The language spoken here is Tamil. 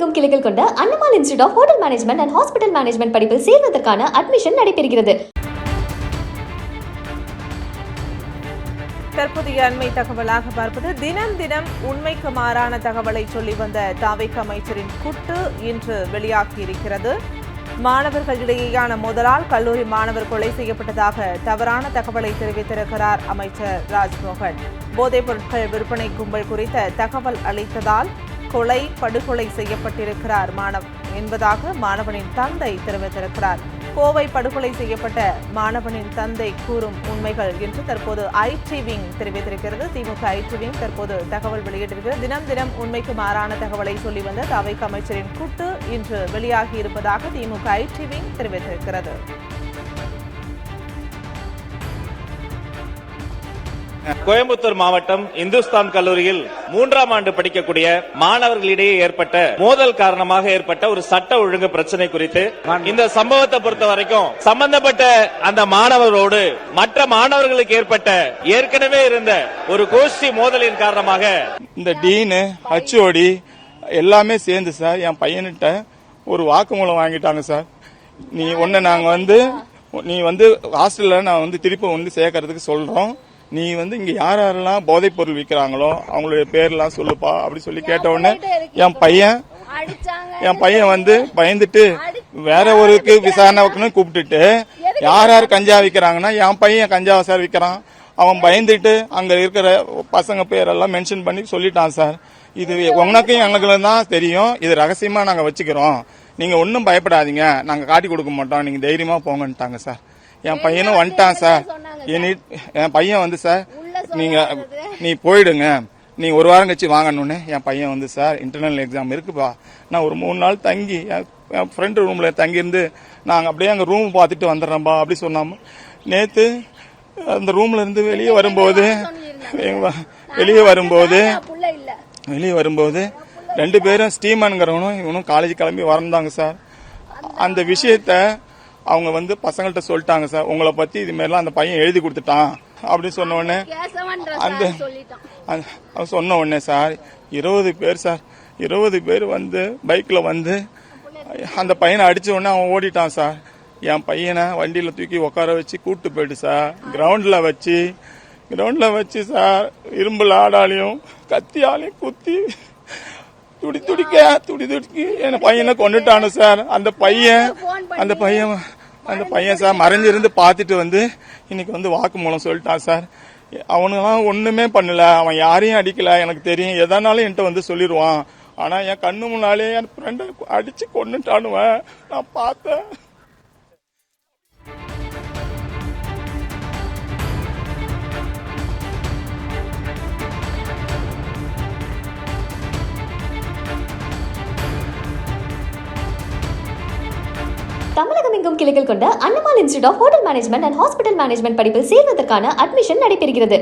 தமிழகமெங்கும் கிளைகள் கொண்ட Annamal institute of hotel management and hospital management படிப்பில் சேர்வதற்கான அட்மிஷன் நடைபெறுகிறது. தற்போதைய அண்மை தகவலாக பார்ப்பது, தினம் தினம் உண்மைக்கு மாறான தகவலை சொல்லி வந்த தாவேக அமைச்சரின் குட்டு இன்று வெளியாகியிருக்கிறது. மாணவர்களிடையேயான மோதலால் கல்லூரி மாணவர் கொலை செய்யப்பட்டதாக தவறான தகவலை தெரிவித்திருக்கிறார் அமைச்சர் ராஜ்மோகன். போதைப் பொருட்கள் விற்பனை கும்பல் குறித்த தகவல் அளித்ததால் படுகொலை செய்யப்பட்டிருக்கிறார் என்பதாக மாணவனின் தந்தை தெரிவித்திருக்கிறார். கோவை படுகொலை செய்யப்பட்ட மாணவனின் தந்தை கூறும் உண்மைகள் என்று தற்போது ஐடி விங் தெரிவித்திருக்கிறது. திமுக ஐடி விங் தற்போது தகவல் வெளியிட்டிருக்கிறது. தினம் தினம் உண்மைக்கு மாறான தகவலை சொல்லி வந்த தாவேக அமைச்சரின் குட்டு இன்று வெளியாகி இருப்பதாக திமுக ஐடி விங் தெரிவித்திருக்கிறது. கோயம்புத்தூர் மாவட்டம் இந்துஸ்தான் கல்லூரியில் 3ஆம் ஆண்டு படிக்கக்கூடிய மாணவர்களிடையே ஏற்பட்ட மோதல் காரணமாக ஏற்பட்ட ஒரு சட்ட ஒழுங்கு பிரச்சனை குறித்து இந்த சம்பவத்தை பொறுத்த வரைக்கும் சம்பந்தப்பட்ட அந்த மாணவரோடு மற்ற மாணவர்களுக்கு ஏற்பட்ட ஏற்கனவே இருந்த ஒரு கோஷ்டி மோதலின் காரணமாக இந்த டீனு ஹச்ஓடி எல்லாமே சேர்ந்து சார் என் பையன்கிட்ட ஒரு வாக்குமூலம் வாங்கிட்டாங்க சார். நீ வந்து ஹாஸ்டல்ல நான் திருப்பி சேர்க்கறதுக்கு சொல்றோம். நீ இங்க யாரெல்லாம் போதைப் பொருள் விற்கிறாங்களோ அவங்களுடைய பேர்லாம் சொல்லுப்பா அப்படி சொல்லி கேட்ட உடனே என் பையன் பயந்துட்டு வேற ஒருக்கு விசாரணை கூப்பிட்டுட்டு யார் கஞ்சா விற்கிறாங்கன்னா என் பையன் கஞ்சாவை சார் விற்கிறான். அவன் பயந்துட்டு அங்க இருக்கிற பசங்க பேரெல்லாம் மென்ஷன் பண்ணி சொல்லிட்டான் சார். இது உனக்கும் எங்களுக்கு தான் தெரியும், இது ரகசியமா நாங்க வச்சுக்கிறோம், நீங்க ஒன்னும் பயப்படாதீங்க, நாங்க காட்டி கொடுக்க மாட்டோம், நீங்க தைரியமா போங்கன்ட்டாங்க சார். என் பையனும் வந்துட்டான் சார். என் பையன் சார் நீ போயிடுங்க, நீ ஒரு வாரம் கழிச்சு வாங்கணும்னு என் பையன் சார் இன்டர்னல் எக்ஸாம் இருக்குப்பா, நான் ஒரு 3 நாள் தங்கி என் ஃப்ரெண்ட் ரூம்ல தங்கியிருந்து நாங்க அப்படியே அங்க ரூம் பார்த்துட்டு வந்துடுறோம்பா அப்படி சொன்னாம. நேத்து அந்த ரூம்ல இருந்து வெளியே வரும்போது 2 பேரும் ஸ்டீமன்கிறவனும் இவனும் காலேஜ் கிளம்பி வரந்தாங்க சார். அந்த விஷயத்த அவங்க பசங்கள்ட்ட சொல்லிட்டாங்க சார், உங்களை பத்தி இது மாதிரிலாம் அந்த பையன் எழுதி கொடுத்துட்டான் அப்படின்னு சொன்ன உடனே சொன்ன உடனே சார் 20 பேர் சார் 20 பேர் பைக்ல அந்த பையனை அடிச்ச உடனே அவன் ஓடிட்டான் சார். என் பையனை வண்டியில தூக்கி உட்கார வச்சு கூட்டு போயிட்டு சார் கிரவுண்ட்ல வச்சு சார் இரும்பு லாடாலையும் கத்தியாலையும் குத்தி துடிக்கி என் பையனை கொண்டுட்டானு சார். அந்த பையன் சார் மறைஞ்சிருந்து பார்த்துட்டு இன்னைக்கு வாக்குமூலம் சொல்லிட்டான் சார். அவனுலாம் ஒண்ணுமே பண்ணல, அவன் யாரையும் அடிக்கல, எனக்கு தெரியும், எதனாலும் என்கிட்ட சொல்லிடுவான். ஆனா என் கண்ணு முன்னாலே என் ஃப்ரெண்டை அடிச்சு கொண்டுட்டானுவன் நான் பார்த்தேன். தமிழகமெங்கும் கிளைகள் கொண்ட Annamal institute of hotel management and hospital management படிப்பில் சேர்வதற்கான அட்மிஷன் நடைபெறுகிறது.